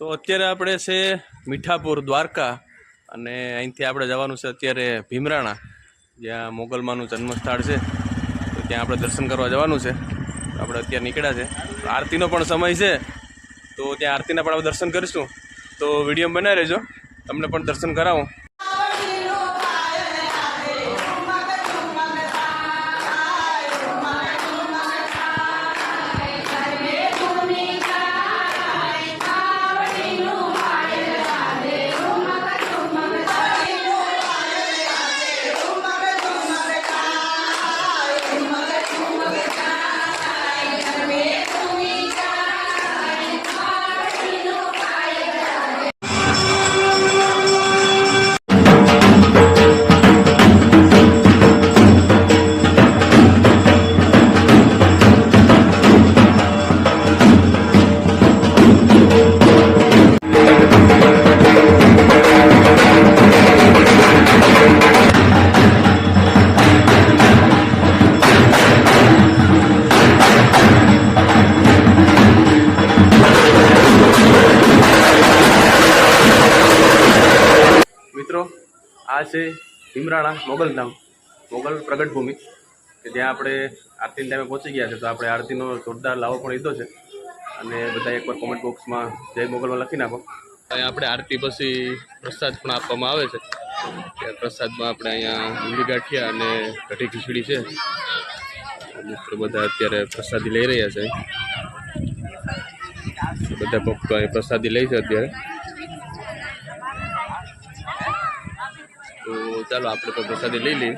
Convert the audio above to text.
તો અત્યારે આપણે છે મીઠાપુર દ્વારકા અને અહીંથી આપણે જવાનું છે અત્યારે ભીમરાણા, જ્યાં મોગલમાનું જન્મસ્થળ છે. તો ત્યાં આપણે દર્શન કરવા જવાનું છે. આપણે અત્યારે નીકળ્યા છે, આરતીનો પણ સમય છે, તો ત્યાં આરતીના પણ આપણે દર્શન કરીશું. તો વિડીયો બનાવી રહેજો, તમને પણ દર્શન કરાવું. મિત્રો, આ છે ભીમરાણા મોગલધામ, મોગલ પ્રગટભૂમિ, કે જ્યાં આપણે આરતીના ટાઈમે પહોંચી ગયા છે. તો આપણે આરતીનો જોરદાર લાવો પણ લીધો છે, અને બધા એકવાર કોમેન્ટ બોક્સમાં જય મોગલમાં લખી નાખો. અહીંયા આપણે આરતી પછી પ્રસાદ પણ આપવામાં આવે છે. ત્યાં પ્રસાદમાં આપણે અહીંયા ઊંડી ગાંઠિયા અને કઢી ખીચડી છે. મિત્રો બધા અત્યારે પ્રસાદી લઈ રહ્યા છે. બધા ભક્તો અહીં પ્રસાદી લે છે અત્યારે. તો ચાલો આપણે પણ પ્રસાદી લઈ લઈએ.